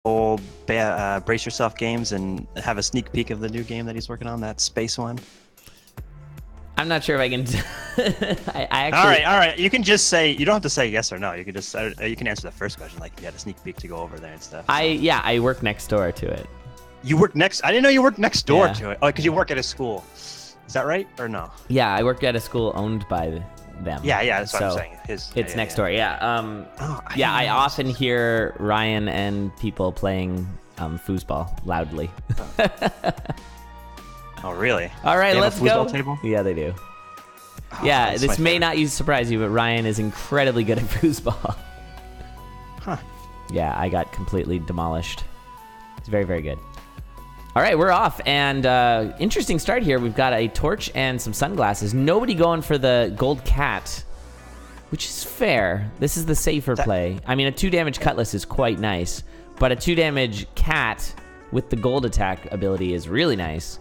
Brace Yourself games and have a sneak peek of the new game that he's working on, that space one? I'm not sure if I can. I actually. All right. You can just say, you don't have to say yes or no. You can just you can answer the first question, like you had a sneak peek to go over there and stuff. So. I work next door to it. You work next? I didn't know you worked next door to it. Oh, because you work at a school. Is that right or no? Yeah, I work at a school owned by them. Yeah, that's what I'm saying. It's next door. Yeah. I often hear Ryan and people playing foosball loudly. Oh, really? All right, let's go. Table? Yeah, they do. Oh, yeah, this may not surprise you, but Ryan is incredibly good at foosball. Huh. Yeah, I got completely demolished. He's very, very good. All right, we're off, and interesting start here. We've got a torch and some sunglasses. Nobody going for the gold cat, which is fair. This is the safer play. I mean, a 2-damage cutlass is quite nice, but a 2-damage cat with the gold attack ability is really nice.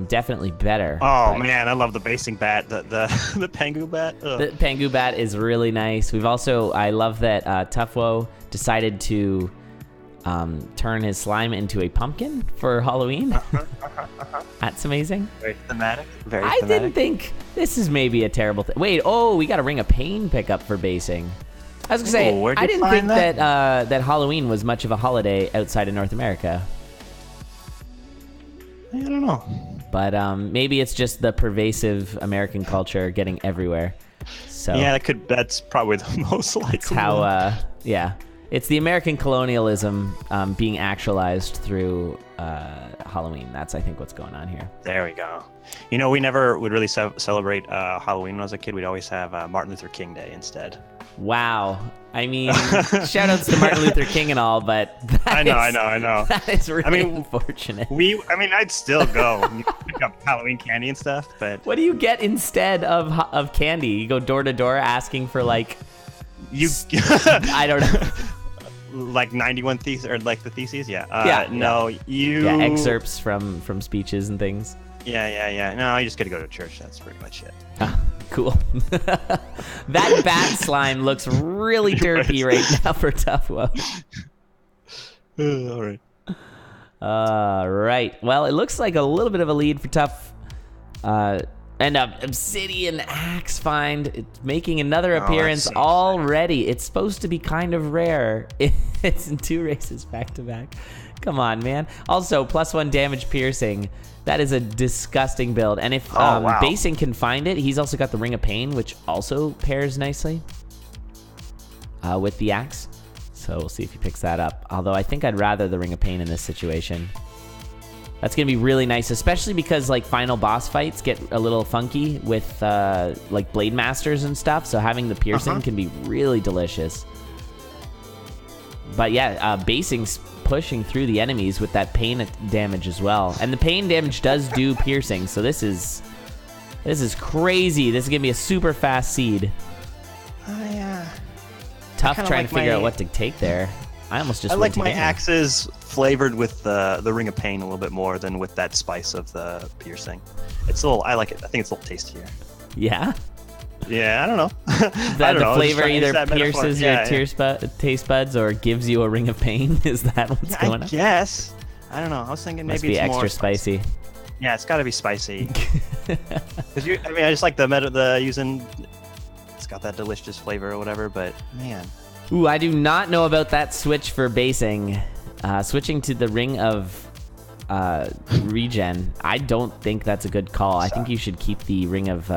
Definitely better. Oh man, I love the basing bat, the Pengu bat. Ugh. The Pengu bat is really nice. I love that Tufwfo decided to turn his slime into a pumpkin for Halloween. That's amazing. Very thematic. I didn't think this is maybe a terrible thing. Wait, we got a Ring of Pain pickup for basing. I was gonna say, I didn't think that Halloween was much of a holiday outside of North America. I don't know. But maybe it's just the pervasive American culture getting everywhere. So yeah, that's probably the most likely. It's how, it's the American colonialism being actualized through Halloween. That's, I think, what's going on here. There we go. You know, we never would really celebrate Halloween when I was a kid. We'd always have Martin Luther King Day instead. Wow. I mean, shout outs to Martin Luther King and all, but I know. That is really unfortunate. I'd still go pick up Halloween candy and stuff, but what do you get instead of candy? You go door to door asking for I don't know. Like 91 theses or like the theses, excerpts from speeches and things. Yeah. No, you just gotta go to church. That's pretty much it. Cool. That bat slime looks really derpy right now for Tufwfo. All right. Well, it looks like a little bit of a lead for Tuff. And Obsidian Axe find. It's making another appearance already. It's supposed to be kind of rare. It's in 2 races back to back. Come on, man. Also, +1 damage piercing. That is a disgusting build. And if Bacing can find it, he's also got the Ring of Pain, which also pairs nicely with the axe. So we'll see if he picks that up. Although I think I'd rather the Ring of Pain in this situation. That's going to be really nice, especially because final boss fights get a little funky with Blade Masters and stuff. So having the piercing can be really delicious. But yeah, Bacing's pushing through the enemies with that pain damage as well. And the pain damage does do piercing, so this is crazy. This is going to be a super fast seed. Tough trying to figure out what to take there. I like my axes flavored with the Ring of Pain a little bit more than with that spice of the piercing. I like it. I think it's a little tastier. Yeah? Yeah, I don't know. The flavor either pierces your taste buds or gives you a Ring of Pain? Is that what's going on? I guess. I don't know. I was thinking maybe it's extra spicy. Yeah, it's got to be spicy. I just like the using. It's got that delicious flavor or whatever, but man. Ooh, I do not know about that switch for Bacing. Switching to the Ring of Regen. I don't think that's a good call. I think you should keep the Ring of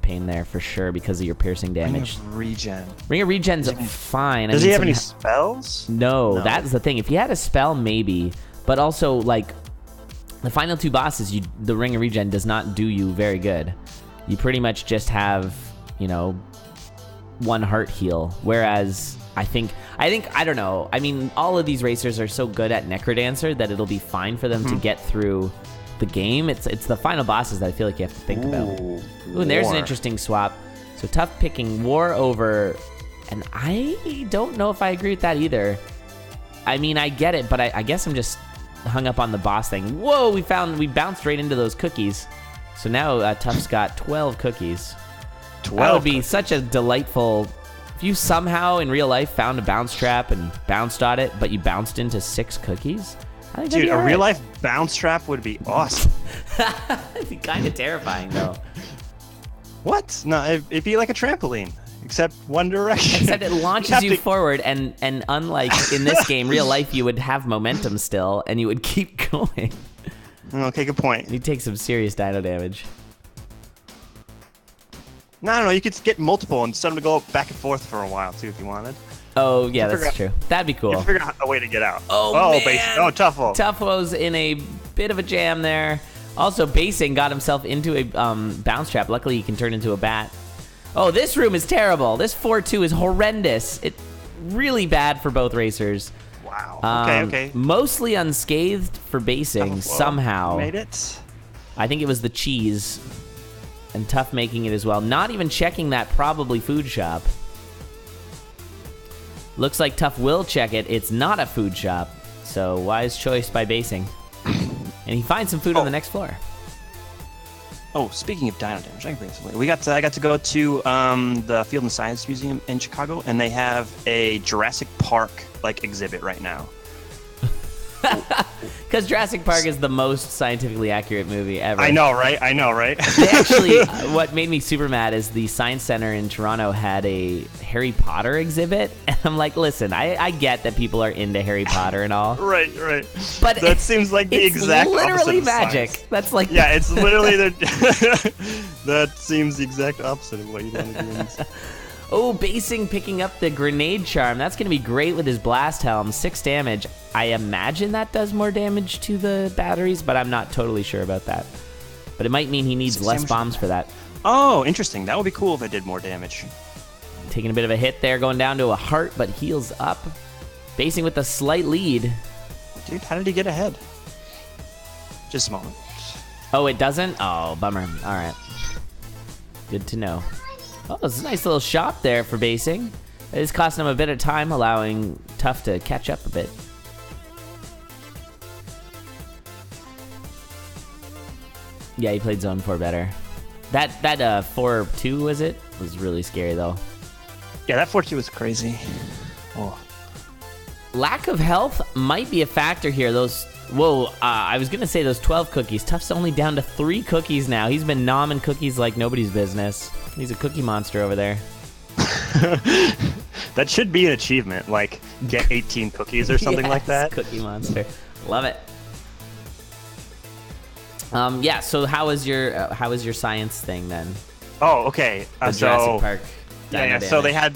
Pain there for sure because of your piercing damage. Ring of Regen's fine. Does he have any spells? No, that's the thing. If he had a spell, maybe. But also, the final 2 bosses, the Ring of Regen does not do you very good. You pretty much just have, 1 heart heal. Whereas, I don't know. I mean, all of these racers are so good at Necrodancer that it'll be fine for them to get through the game. It's the final bosses that I feel like you have to think about. Ooh, and there's an interesting swap. So Tough picking War over, and I don't know if I agree with that either. I mean, I get it, but I guess I'm just hung up on the boss thing. Whoa, we bounced right into those cookies. So now Tough's got 12 cookies. 12. That would be such a delightful If you somehow in real life found a bounce trap and bounced on it, but you bounced into 6 cookies, I think Dude, a right. real life bounce trap would be awesome. It'd be kind of terrifying, though. What? No, it'd be like a trampoline, except one direction. Except it launches you forward, and unlike in this game, real life, you would have momentum still, and you would keep going. Okay, good point. You take some serious dino damage. No, you could get multiple and set them to go back and forth for a while, too, if you wanted. Oh, yeah, that's true. That'd be cool. You figure out a way to get out. Oh, man. Bacing. Oh, Tufwfo. Tufwfo's in a bit of a jam there. Also, Bacing got himself into a bounce trap. Luckily, he can turn into a bat. Oh, this room is terrible. This 4-2 is horrendous. It's really bad for both racers. Wow. Okay. Mostly unscathed for Bacing somehow. Made it. I think it was the cheese. And Tuff making it as well. Not even checking that probably food shop. Looks like Tuff will check it. It's not a food shop. So wise choice by Bacing. And he finds some food on the next floor. Oh, speaking of dino damage, I can bring this later. I got to go to the Field and Science Museum in Chicago, and they have a Jurassic Park exhibit right now. Because Jurassic Park is the most scientifically accurate movie ever. I know, right? They actually, what made me super mad is the Science Center in Toronto had a Harry Potter exhibit. And I'm like, listen, I get that people are into Harry Potter and all. Right. But that seems like the exact opposite literally of magic. science. That's like... Yeah, it's literally that seems the exact opposite of what you want to do in this. Oh, Bacing picking up the grenade charm. That's going to be great with his blast helm. 6 damage. I imagine that does more damage to the batteries, but I'm not totally sure about that. But it might mean he needs less bombs for that. Oh, interesting. That would be cool if it did more damage. Taking a bit of a hit there, going down to a heart, but heals up. Bacing with a slight lead. Dude, how did he get ahead? Just a moment. Oh, it doesn't? Oh, bummer. All right. Good to know. Oh, it's a nice little shop there for Bacing. It is costing him a bit of time, allowing Tuff to catch up a bit. Yeah, he played Zone 4 better. That 4-2, was it? Was really scary, though. Yeah, that 4-2 was crazy. Oh. Lack of health might be a factor here. I was going to say those 12 cookies. Tuff's only down to 3 cookies now. He's been nomming cookies like nobody's business. He's a cookie monster over there. That should be an achievement, like get 18 cookies or something like that. Cookie monster. Love it. Yeah, so how is your science thing then? Oh, okay. Jurassic Park. Yeah. So they had.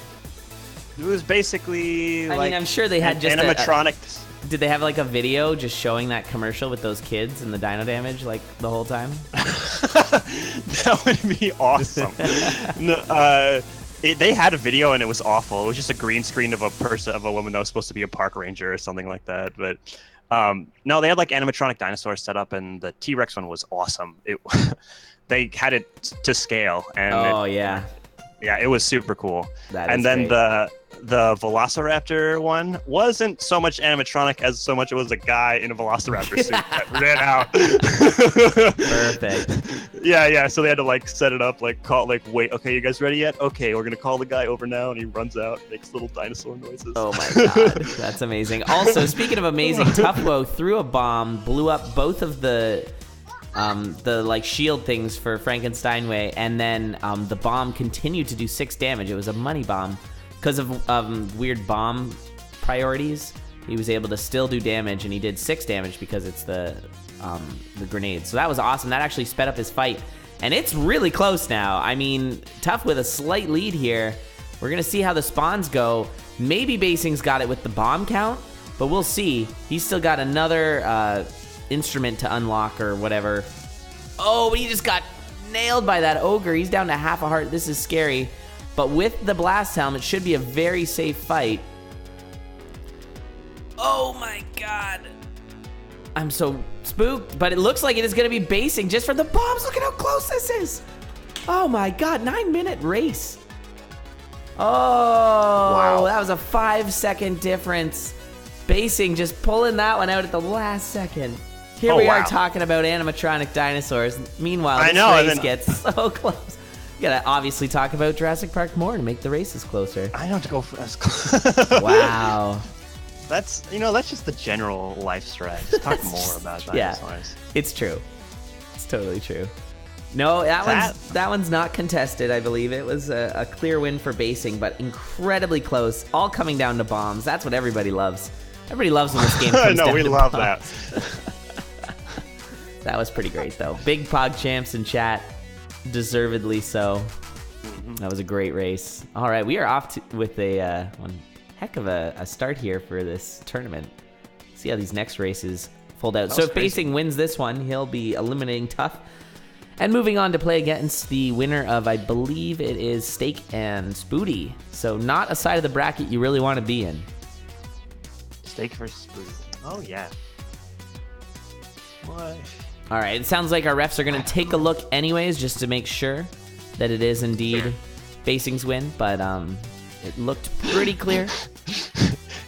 It was basically. I mean, I'm sure they had just animatronic. Did they have like a video just showing that commercial with those kids and the dino damage like the whole time? That would be awesome. No, they had a video and it was awful. It was just a green screen of a woman that was supposed to be a park ranger or something like that. But no, they had like animatronic dinosaurs set up, and the T-Rex one was awesome. They had it to scale, and yeah, it was super cool. And then the Velociraptor one wasn't so much animatronic as so much it was a guy in a Velociraptor suit that ran out. Perfect. Yeah. So they had to set it up, wait, okay, you guys ready yet? Okay, we're gonna call the guy over now, and he runs out, makes little dinosaur noises. Oh my god, that's amazing. Also, speaking of amazing, Tufwfo threw a bomb, blew up both of the shield things for Frankenstein Way, and then the bomb continued to do 6 damage. It was a money bomb. Because of weird bomb priorities, he was able to still do damage, and he did 6 damage because it's the grenade. So that was awesome. That actually sped up his fight. And it's really close now. I mean, Tuff with a slight lead here. We're going to see how the spawns go. Maybe Bacing's got it with the bomb count, but we'll see. He's still got another instrument to unlock or whatever. Oh, but he just got nailed by that ogre. He's down to half a heart. This is scary. But with the blast helm, it should be a very safe fight. Oh my god. I'm so spooked, but it looks like it is going to be Bacing just for the bombs. Look at how close this is. Oh my god, 9-minute race. Oh, wow. That was a 5-second difference. Bacing just pulling that one out at the last second. Here we are talking about animatronic dinosaurs. Meanwhile, this race gets so close. gotta obviously talk about Jurassic Park more to make the races closer. I don't have to go for Wow. That's just the general life strat. Just talk more about dinosaurs. Yeah, it's true. It's totally true. No, that one's not contested, I believe. It was a clear win for Bacing, but incredibly close. All coming down to bombs. That's what everybody loves. Everybody loves when this game comes down to bombs. No, we love that. That was pretty great, though. Big Pog champs in chat. Deservedly so. That was a great race. All right, we are off with one heck of a start here for this tournament. See how these next races fold out. So if Bacing wins this one, he'll be eliminating Tuff and moving on to play against the winner of, I believe it is Steak and Spooty. So not a side of the bracket you really want to be in. Steak versus Spooty. Oh, yeah. What? All right, it sounds like our refs are going to take a look anyways, just to make sure that it is indeed Bacing's win, but it looked pretty clear.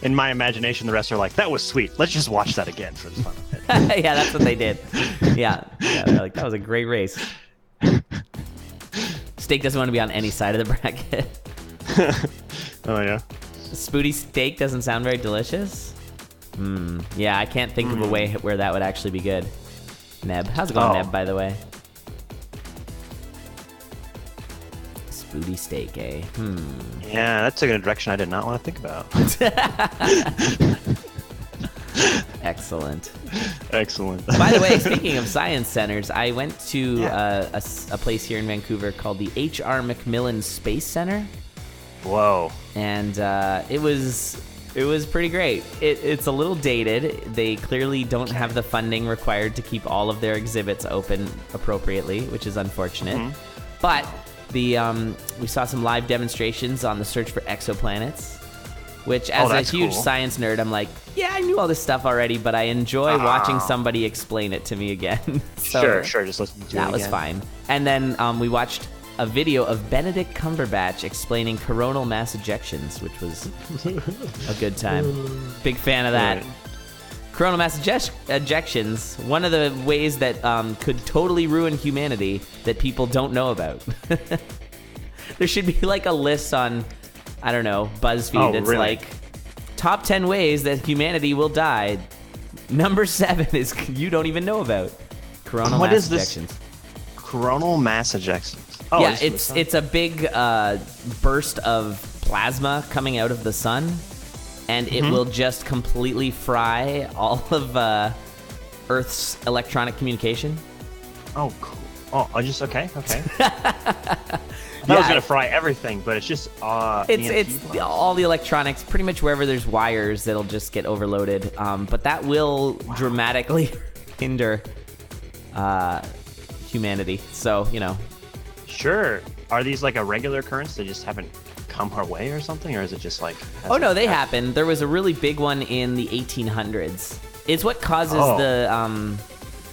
In my imagination, the refs are like, that was sweet. Let's just watch that again for the fun of it. Yeah, that's what they did. Yeah, they're like, that was a great race. Steak doesn't want to be on any side of the bracket. Oh, yeah? Spooty steak doesn't sound very delicious? Yeah, I can't think of a way where that would actually be good. Neb. How's it going, Neb, by the way? Spooty steak, eh? Yeah, that took in a direction I did not want to think about. Excellent. Excellent. By the way, speaking of science centers, I went to a place here in Vancouver called the H.R. McMillan Space Center. Whoa. And it was pretty great. It's a little dated. They clearly don't have the funding required to keep all of their exhibits open appropriately, which is unfortunate. But we saw some live demonstrations on the search for exoplanets, which as a huge science nerd, I'm like, yeah, I knew all this stuff already, but I enjoy watching somebody explain it to me again. So sure, just listen to it again. That was fine. And then we watched a video of Benedict Cumberbatch explaining coronal mass ejections, which was a good time. Big fan of that. Right. Coronal mass ejections, one of the ways that could totally ruin humanity that people don't know about. There should be like a list on, I don't know, BuzzFeed that's like, top 10 ways that humanity will die. Number 7 is you don't even know about. Coronal mass ejections. Coronal mass ejections. Oh, yeah, it's a big burst of plasma coming out of the sun, and it will just completely fry all of Earth's electronic communication. Oh, cool. Oh, okay. I was gonna fry everything, but it's just it's all the electronics. Pretty much wherever there's wires, that'll just get overloaded. But that will dramatically hinder humanity. So Sure. Are these like a regular occurrence? They just haven't come our way or something? Or is it just like... Oh, no, they happen. There was a really big one in the 1800s. It's what causes the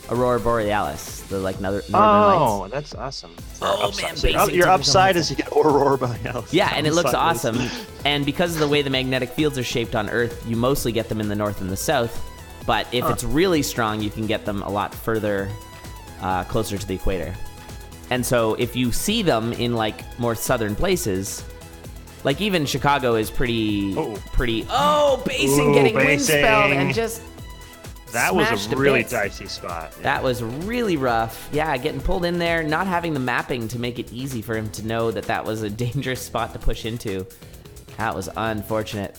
Aurora Borealis, the like northern lights. Oh, that's awesome. Man, so your upside is you get Aurora Borealis. Yeah, and it looks awesome. And because of the way the magnetic fields are shaped on Earth, you mostly get them in the north and the south. But if it's really strong, you can get them a lot further, closer to the equator. And so if you see them in like more southern places, like even Chicago is pretty. Bacing getting windspelled and just. That was a really dicey spot. Yeah. That was really rough. Yeah, getting pulled in there, not having the mapping to make it easy for him to know that that was a dangerous spot to push into. That was unfortunate.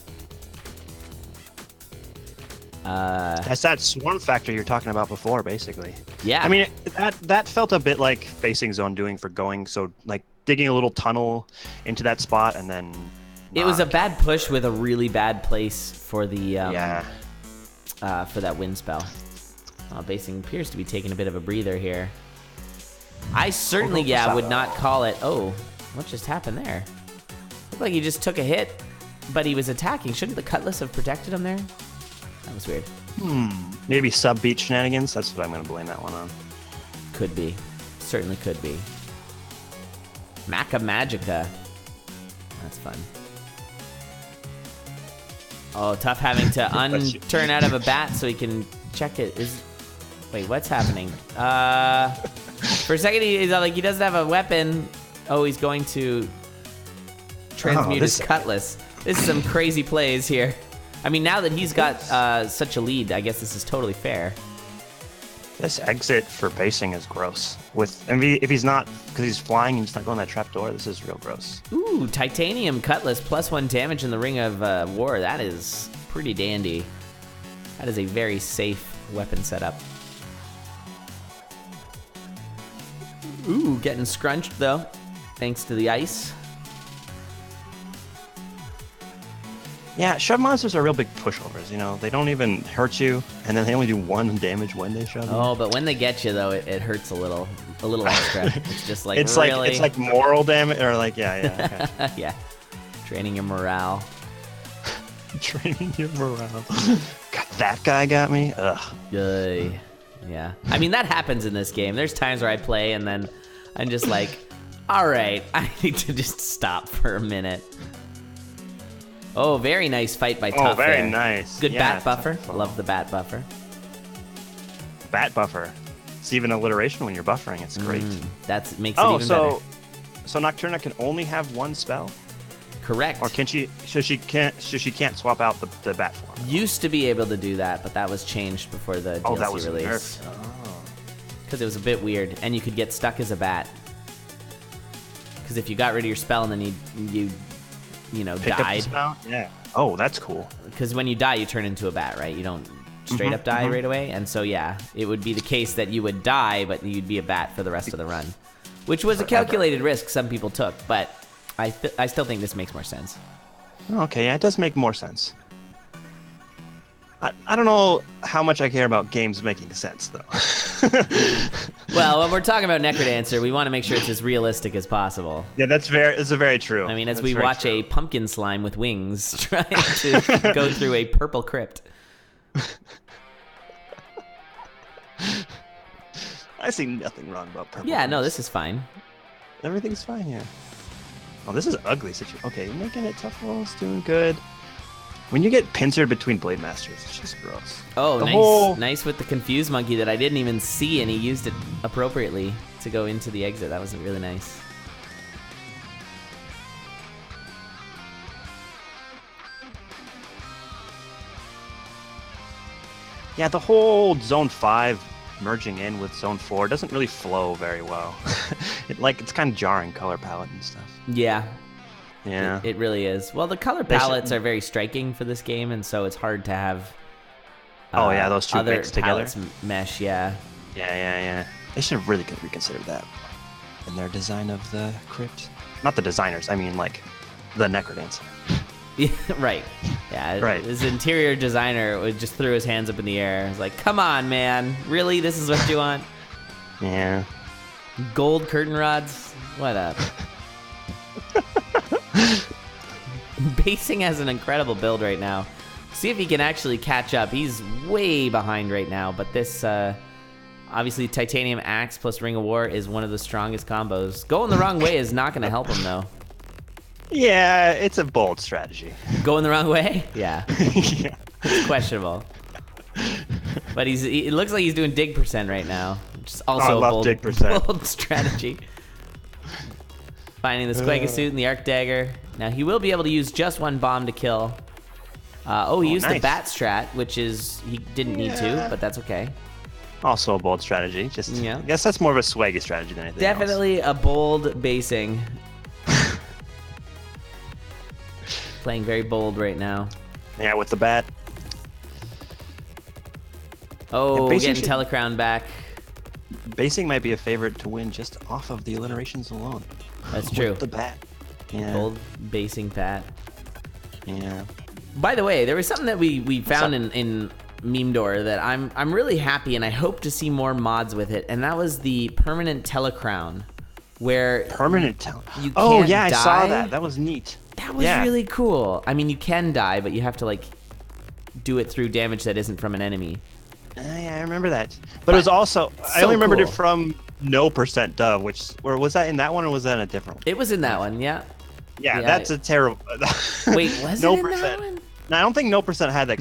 That's that swarm factor you're talking about before, basically. Yeah. I mean, that felt a bit like Bacing's own doing for going, so like digging a little tunnel into that spot and then... It was a bad push with a really bad place for the... for that wind spell. Bacing appears to be taking a bit of a breather here. I certainly, would not call it... Oh, what just happened there? Looked like he just took a hit, but he was attacking. Shouldn't the Cutlass have protected him there? That was weird. Maybe sub-beat shenanigans? That's what I'm going to blame that one on. Could be. Certainly could be. Maca Magica. That's fun. Oh, Tuff having to turn out of a bat so he can check it. Wait, what's happening? For a second, he's like, he doesn't have a weapon. Oh, he's going to transmute his cutlass. This is some crazy plays here. I mean, now that he's got such a lead, I guess this is totally fair. This exit for Bacing is gross. If he's not, because he's flying and he's not going that trap door, this is real gross. Ooh, titanium cutlass, +1 damage in the Ring of War. That is pretty dandy. That is a very safe weapon setup. Ooh, getting scrunched though, thanks to the ice. Yeah, shove monsters are real big pushovers, you know. They don't even hurt you, and then they only do 1 damage when they shove you. Oh, but when they get you though, it hurts a little extra. It's just like it's really... like it's like moral damage, or like yeah. Okay. Yeah, training your morale. Training your morale. God, that guy got me. Ugh. Yay. Yeah. I mean, that happens in this game. There's times where I play and then I'm just like, all right, I need to just stop for a minute. Oh, very nice fight by Tufwfo. Oh, very nice. Good yeah, bat buffer. Tufwfo. Love the bat buffer. Bat buffer. It's even alliteration when you're buffering. It's great. That makes it even better. So Nocturna can only have 1 spell? Correct. Or can she? So she can't swap out the bat form. Used to be able to do that, but that was changed before the DLC that was release. nerfed. Oh. Because it was a bit weird, and you could get stuck as a bat. Because if you got rid of your spell and then you know, Pick died. Up the spell? Yeah. Oh, that's cool. Because when you die, you turn into a bat, right? You don't straight up die right away. And so, yeah, it would be the case that you would die, but you'd be a bat for the rest of the run. Which was a calculated risk some people took, but I still think this makes more sense. Okay, yeah, it does make more sense. I don't know how much I care about games making sense, though. Well, when we're talking about Necrodancer, we want to make sure it's as realistic as possible. Yeah, that's very true. I mean, as we watch a pumpkin slime with wings trying to go through a purple crypt. I see nothing wrong about purple. Yeah, no, this is fine. Everything's fine here. Oh, this is ugly situation. Okay, you're making it tough. It's doing good. When you get pincered between Blade Masters, it's just gross. Oh, nice with the Confused Monkey that I didn't even see, and he used it appropriately to go into the exit. That was really nice. Yeah, the whole Zone 5 merging in with Zone 4 doesn't really flow very well. It's kind of jarring color palette and stuff. Yeah. Yeah. It really is. Well, the color palettes are very striking for this game, and so it's hard to have those two other mixed together. palettes mesh, yeah. Yeah. They should have really reconsidered that in their design of the crypt. Not the designers, I mean, like, the Necrodancer. Yeah, right. Yeah, right. His interior designer just threw his hands up in the air. He's like, come on, man. Really? This is what you want? Yeah. Gold curtain rods? What up? Bacing has an incredible build right now. See if he can actually catch up. He's way behind right now, but this, obviously, Titanium Axe plus Ring of War is one of the strongest combos. Going the wrong way is not going to help him, though. Yeah, it's a bold strategy. Going the wrong way? Yeah. Yeah. It's questionable. But it looks like he's doing dig percent right now, which is also a bold strategy. Finding the Squega suit and the Arc Dagger. Now, he will be able to use just 1 bomb to kill. He used the Bat strat, which is, he didn't need to, but that's okay. Also a bold strategy. I guess that's more of a swaggy strategy than anything Definitely else. A bold Bacing. Playing very bold right now. Yeah, with the bat. Oh, getting Telecrown back. Bacing might be a favorite to win just off of the alliterations alone. That's true. With the bat. Yeah. Bold Bacing bat. Yeah. By the way, there was something that we found in NoCDOR that I'm really happy, and I hope to see more mods with it, and that was the permanent Telecrown, where you can't die. I saw that. That was neat. That was really cool. I mean, you can die, but you have to like do it through damage that isn't from an enemy. Yeah, I remember that. But it was also I only remembered it from No Percent Dove, or was that in that one, or was that in a different one? It was in that one, yeah. Yeah, that's a terrible. Wait, was it in that one? No, I don't think No Percent had that.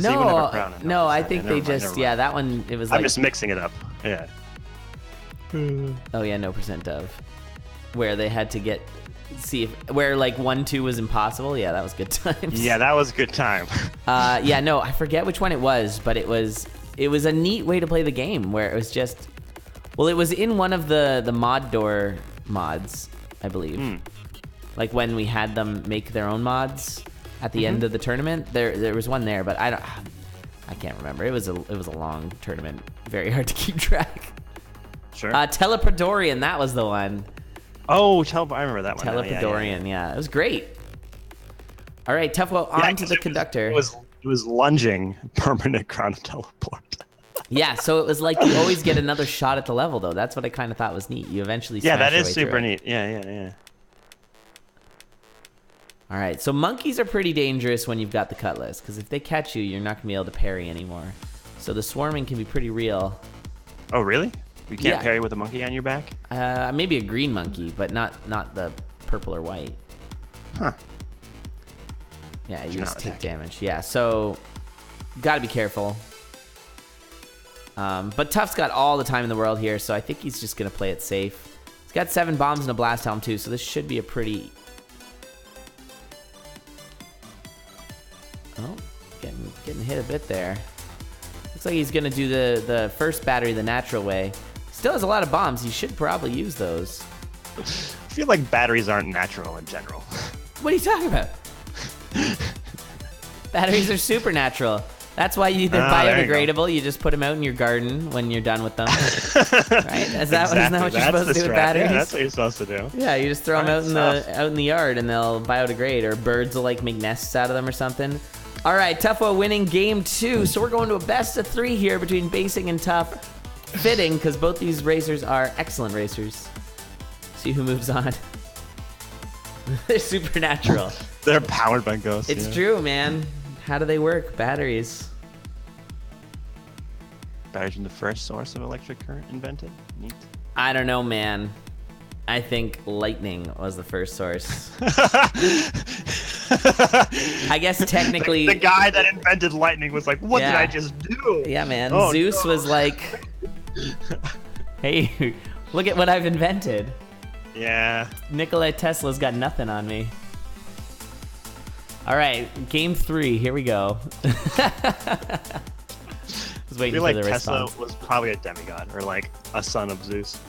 No, I think they just that one. It was. I'm just mixing it up. Yeah. Oh yeah, No Percent Dove. where they had to where like 1-2 was impossible. Yeah, that was good times. Yeah, that was a good time. Yeah, no, I forget which one it was, but it was a neat way to play the game where it was just, well, it was in one of the NoCDOR mods, I believe. Like when we had them make their own mods at the end of the tournament, there was one there, but I can't remember. It was a long tournament, very hard to keep track. Sure. Teleprodorian, that was the one. Oh, I remember that one. Teleprodorian, yeah, it was great. All right, Tufwfo, on to the conductor. It was lunging permanent ground teleport. Yeah, so it was like you always get another shot at the level, though. That's what I kind of thought was neat. You eventually smash that your is way super through it. neat. Yeah. All right, so monkeys are pretty dangerous when you've got the cutlass, because if they catch you, you're not going to be able to parry anymore. So the swarming can be pretty real. Oh, really? You can't parry with a monkey on your back? Maybe a green monkey, but not the purple or white. Huh. Yeah, you just take damage. Yeah, so got to be careful. But Tuff's got all the time in the world here, so I think he's just going to play it safe. He's got 7 bombs and a blast helm, too, so this should be a pretty... Oh, getting hit a bit there. Looks like he's going to do the first battery the natural way. Still has a lot of bombs. He should probably use those. I feel like batteries aren't natural in general. What are you talking about? Batteries are supernatural. That's why they're biodegradable. You just put them out in your garden when you're done with them. Right? Isn't that what you're supposed to do with batteries? Yeah, that's what you're supposed to do. Yeah, you just throw them out in the yard and they'll biodegrade, or birds will like make nests out of them or something. All right, Tufwfo winning game 2. So we're going to a best of 3 here between Bacing and Tuff. Fitting, because both these racers are excellent racers. See who moves on. They're supernatural. They're powered by ghosts. It's true, man. How do they work? Batteries. Batteries from the first source of electric current invented? Neat. I don't know, man. I think lightning was the first source. I guess technically... The guy that invented lightning was like, what did I just do? Yeah, man. Oh, Zeus was like, hey, look at what I've invented. Yeah. Nikola Tesla's got nothing on me. All right, game 3. Here we go. Just waiting for the Tesla response. was probably a demigod, or like a son of Zeus.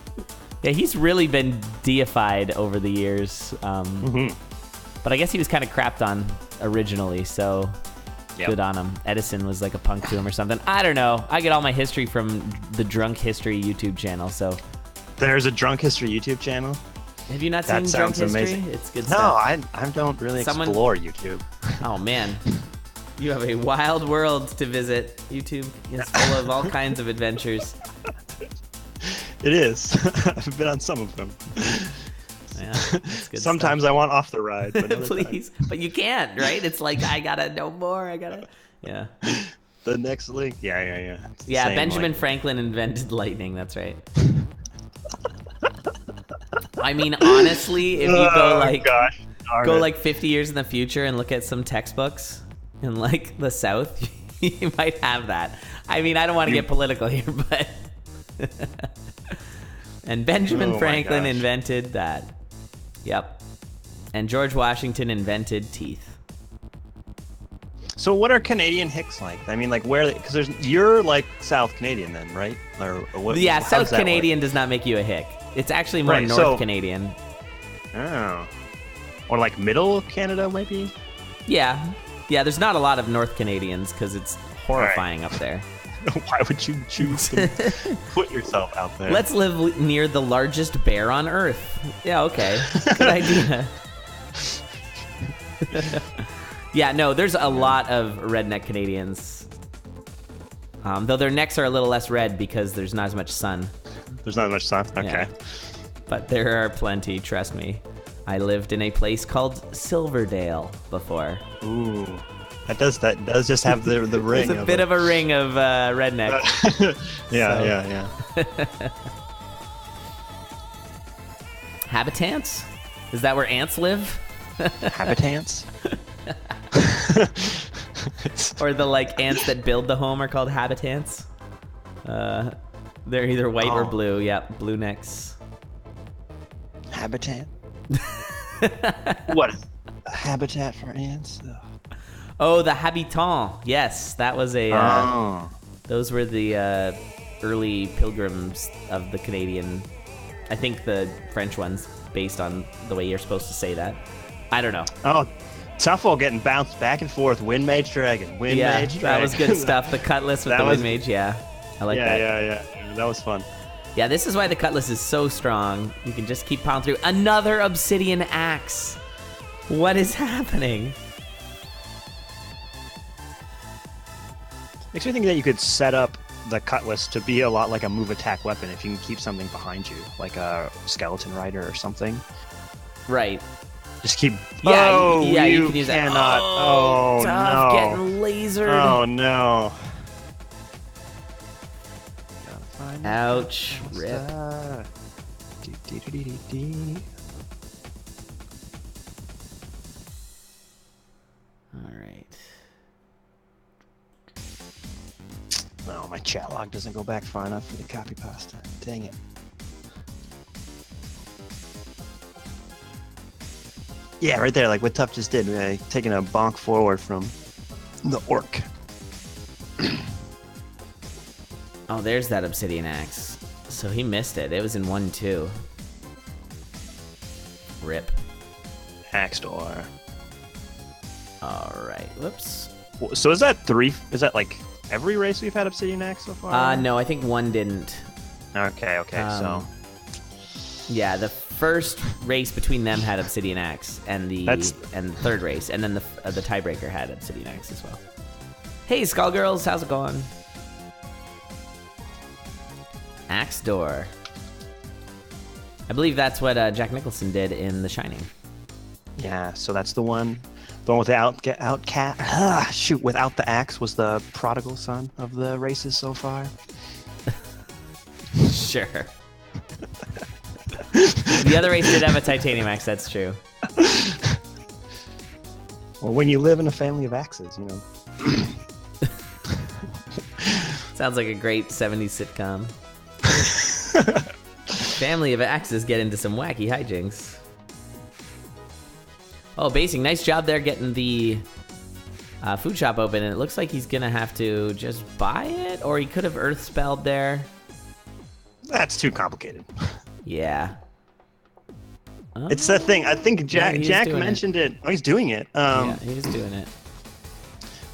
Yeah, he's really been deified over the years. But I guess he was kind of crapped on originally, so good on him. Edison was like a punk to him or something. I don't know. I get all my history from the Drunk History YouTube channel, so. There's a Drunk History YouTube channel? Have you not seen Drunk History? Amazing. It's good no, stuff. I don't really explore YouTube. Oh, man. You have a wild world to visit. YouTube is full of all kinds of adventures. It is. I've been on some of them. Yeah, that's good Sometimes stuff. I want off the ride. But please. But you can't, right? It's like, I gotta know more. Yeah. The next link. Yeah. Yeah, Benjamin Franklin invented lightning. That's right. I mean, honestly, if you go like 50 years in the future and look at some textbooks in like the South, you might have that. I mean, I don't want to get political here, but and Benjamin Franklin invented that. Yep. And George Washington invented teeth. So what are Canadian hicks like? I mean, like where? Because you're like South Canadian then, right? Or what? Yeah, South Canadian does not make you a hick. It's actually more North Canadian. Oh. Or like Middle Canada, maybe? Yeah. Yeah, there's not a lot of North Canadians because it's horrifying up there. Why would you choose to put yourself out there? Let's live near the largest bear on Earth. Yeah, okay. Good idea. Yeah, no, there's a lot of redneck Canadians. Though their necks are a little less red because there's not as much sun. There's not much sun? Okay. Yeah. But there are plenty, trust me. I lived in a place called Silverdale before. Ooh. That does just have the ring. There's a bit of a ring of redneck. Yeah. Habitants? Is that where ants live? Habitants? Or the like ants that build the home are called habitants. They're either white or blue. Yep, blue necks. habitat. What a habitat for ants. Ugh. Oh, the habitant. Yes, that was a. Those were the early pilgrims of the Canadian. I think the French ones, based on the way you're supposed to say that. I don't know. Oh, Tufwfo getting bounced back and forth. Wind Mage Dragon. Wind Mage Dragon. That was good stuff. The Cutlass with the Wind Mage. Yeah, I like that. Yeah. That was fun. Yeah, this is why the Cutlass is so strong. You can just keep piling through. Another Obsidian Axe. What is happening? Makes me think that you could set up the Cutlass to be a lot like a move attack weapon if you can keep something behind you, like a skeleton rider or something. Right. Just keep. Yeah, you can use cannot. that. Oh, tough, no. getting lasered. Oh no. Ouch. Rip. Alright. Oh, my chat log doesn't go back far enough for the copy pasta. Dang it. Yeah, right there, like what Tuff just did, right? Taking a bonk forward from the orc. Oh, there's that Obsidian Axe. So he missed it. It was in 1-2. Rip. Axe door. Alright. Whoops. So is that like every race we've had Obsidian Axe so far? No, I think one didn't. Okay, so. Yeah, the first race between them had Obsidian Axe, and the third race, and then the tiebreaker had Obsidian Axe as well. Hey, Skullgirls, how's it going? Axe door. I believe that's what Jack Nicholson did in The Shining. Yeah, so that's the one. The one without without the axe was the prodigal son of the races so far. Sure. The other race did have a titanium axe, that's true. Well, when you live in a family of axes, you know. Sounds like a great 70s sitcom. Family of axes get into some wacky hijinks. Oh, Bacing, nice job there getting the food shop open, and it looks like he's gonna have to just buy it, or he could have earth spelled there. That's too complicated. Yeah. It's that thing. I think Jack mentioned it. Oh, he's doing it. Yeah, he's doing it.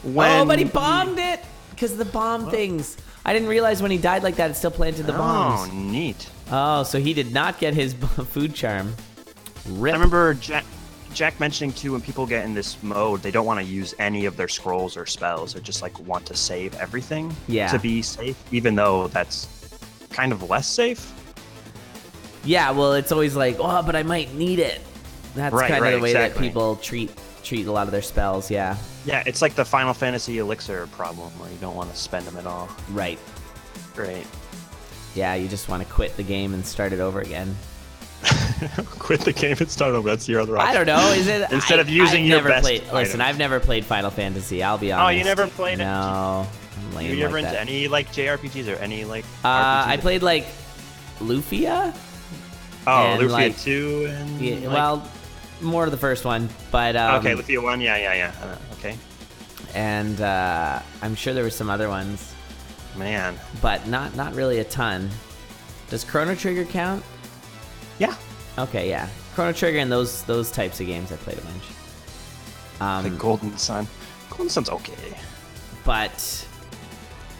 But he bombed it because of the bomb things. I didn't realize when he died like that, it still planted the bombs. Oh, neat. Oh, so he did not get his food charm. Rip. I remember Jack mentioning too, when people get in this mode, they don't want to use any of their scrolls or spells. They just like want to save everything to be safe, even though that's kind of less safe. Yeah, well, it's always like, oh, but I might need it. That's kind of the way that people treat a lot of their spells, yeah. Yeah, it's like the Final Fantasy Elixir problem, where you don't want to spend them at all. Right. Great. Yeah, you just want to quit the game and start it over again. Quit the game and start over. That's your other option. I don't know. Is it instead of using your best items. Listen, I've never played Final Fantasy. I'll be honest. Oh, you never played it? No. Were you ever into any like JRPGs or any like? RPGs? I played like Lufia. Oh, Lufia 2 and. Yeah, like, well, more of the first one, but. Okay, Lufia 1. Yeah. Okay. And I'm sure there were some other ones. Man. But not really a ton. Does Chrono Trigger count? Yeah. Okay, yeah. Chrono Trigger and those types of games I played a bunch. Like Golden Sun. Golden Sun's okay. But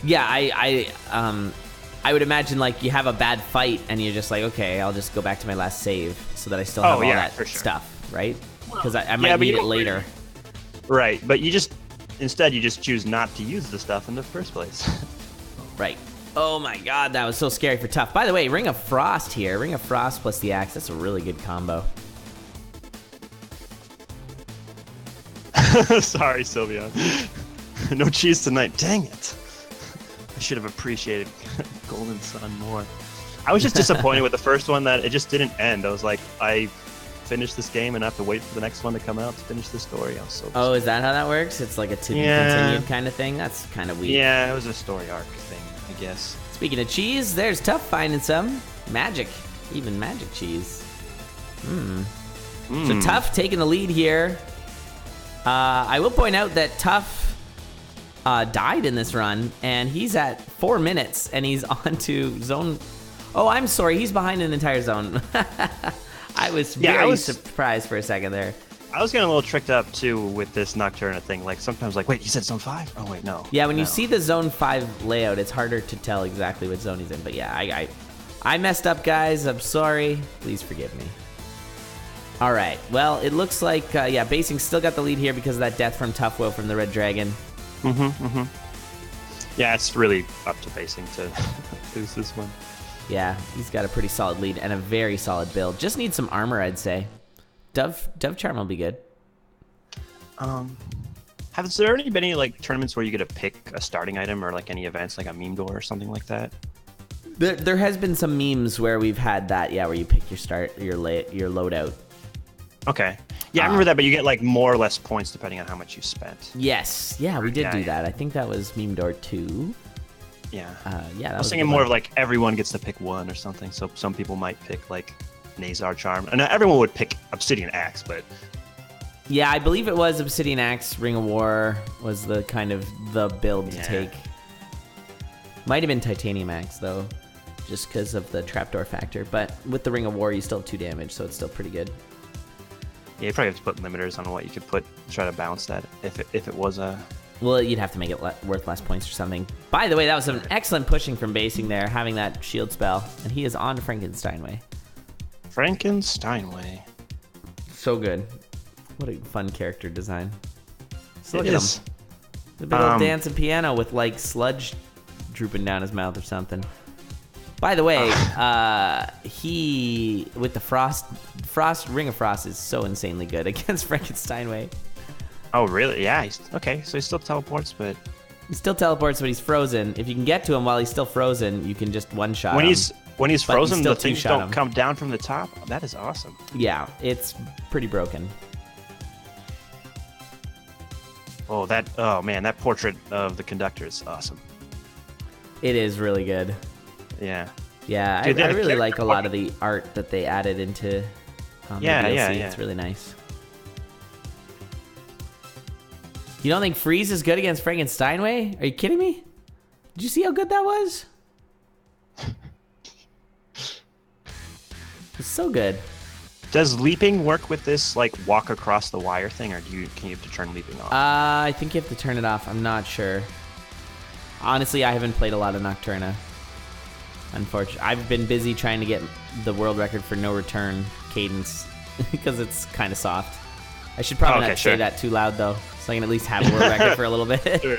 yeah, I would imagine like you have a bad fight and you're just like, okay, I'll just go back to my last save so that I still have all that stuff, right? Because I might need it later. Right, but instead you just choose not to use the stuff in the first place. Right. Oh my god, that was so scary for Tuff. By the way, Ring of Frost here. Ring of Frost plus the axe. That's a really good combo. Sorry, Sylvia. No cheese tonight. Dang it. I should have appreciated Golden Sun more. I was just disappointed with the first one that it just didn't end. I was like, I finished this game and I have to wait for the next one to come out to finish the story. I was so Oh, is that how that works? It's like a to be continued kind of thing? That's kind of weird. Yeah, it was a story arc thing, I guess. Speaking of cheese, there's Tuff finding some. Magic. Even magic cheese. So Tuff taking the lead here. I will point out that Tuff died in this run, and he's at 4 minutes, and he's on to zone. Oh, I'm sorry. He's behind an entire zone. I was very surprised for a second there. I was getting a little tricked up, too, with this Nocturna thing. Like, sometimes, like, wait, you said zone 5? Oh, wait, no. Yeah, when you see the zone 5 layout, it's harder to tell exactly what zone he's in. But yeah, I messed up, guys. I'm sorry. Please forgive me. All right. Well, it looks like, Bacing still got the lead here because of that death from Tufwfo from the Red Dragon. Yeah, it's really up to Bacing to lose this one. Yeah, he's got a pretty solid lead and a very solid build. Just needs some armor, I'd say. Dove Charm will be good. Has there been any like tournaments where you get to pick a starting item, or like any events like a meme door or something like that? There has been some memes where we've had that, where you pick your loadout. Okay. Yeah, I remember that, but you get like more or less points depending on how much you spent. Yes. Yeah, we did do that. I think that was meme door 2. Yeah. That I was thinking more of like everyone gets to pick one or something. So some people might pick like NoCDOR Charm, and everyone would pick Obsidian Axe, but yeah, I believe it was Obsidian Axe. Ring of War was the kind of the build to take. Might have been Titanium Axe though, just because of the trapdoor factor. But with the Ring of War, you still have 2 damage, so it's still pretty good. Yeah, you probably have to put limiters on what you could put to try to balance that. If it was a well, you'd have to make it worth less points or something. By the way, that was an excellent pushing from Bacing there, having that shield spell, and he is on to Frankenstein Way. Frankenstein Way. So good. What a fun character design. So look at him. The big old dancing piano with like sludge drooping down his mouth or something. By the way, he with the Ring of Frost is so insanely good against Frankenstein Way. Oh really? Yeah. Okay, so he still teleports, but he's frozen. If you can get to him while he's still frozen, you can just one-shot him. When he's frozen, the things don't come down from the top. That is awesome. Yeah, it's pretty broken. Oh man, that portrait of the conductor is awesome. It is really good. Yeah. Yeah, I really like a lot of the art that they added into the DLC. It's really nice. You don't think Freeze is good against Frankenstein Way? Are you kidding me? Did you see how good that was? It's so good. Does leaping work with this like walk across the wire thing, or can you have to turn leaping off? I think you have to turn it off. I'm not sure. Honestly, I haven't played a lot of Nocturna. Unfortunately, I've been busy trying to get the world record for no return cadence because it's kind of soft. I should probably not say that too loud though, so I can at least have a world record for a little bit. Sure.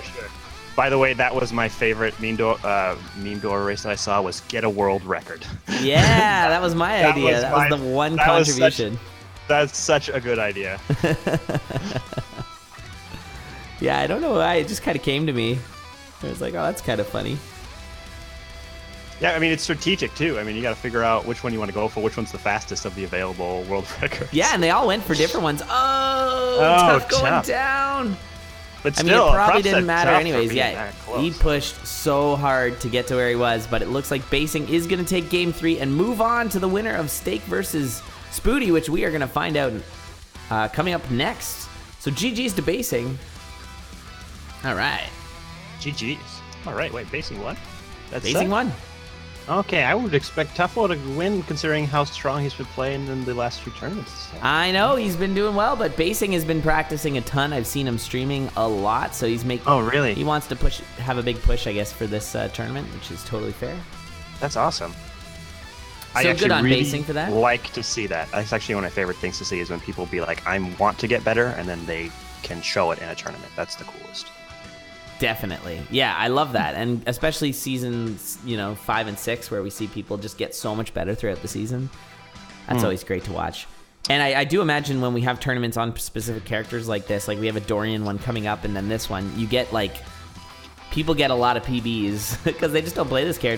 By the way, that was my favorite meme door race that I saw, was get a world record. Yeah, that was my idea. That was the one contribution. That's such a good idea. Yeah, I don't know why. It just kind of came to me. I was like, oh, that's kind of funny. Yeah, I mean, it's strategic, too. I mean, you got to figure out which one you want to go for, which one's the fastest of the available world records. Yeah, and they all went for different ones. Tough going down. But still, it probably didn't matter anyways. Yeah, he pushed so hard to get to where he was, but it looks like Bacing is going to take Game 3 and move on to the winner of Steak versus Spoody, which we are going to find out coming up next. So GG's to Bacing. All right. GG's. All right, wait, Bacing won? Bacing won. Okay, I would expect Tufwfo to win considering how strong he's been playing in the last few tournaments. I know, he's been doing well, but Bacing has been practicing a ton. I've seen him streaming a lot, so he's making... Oh, really? He wants to have a big push, I guess, for this tournament, which is totally fair. That's awesome. So I good on really Bacing for that. Like to see that. That's actually one of my favorite things to see is when people be like, I want to get better, and then they can show it in a tournament. That's the coolest. Definitely. Yeah, I love that. And especially seasons, 5 and 6, where we see people just get so much better throughout the season. That's always great to watch. And I do imagine when we have tournaments on specific characters like this, like we have a Dorian one coming up and then this one, you get people get a lot of PBs because they just don't play this character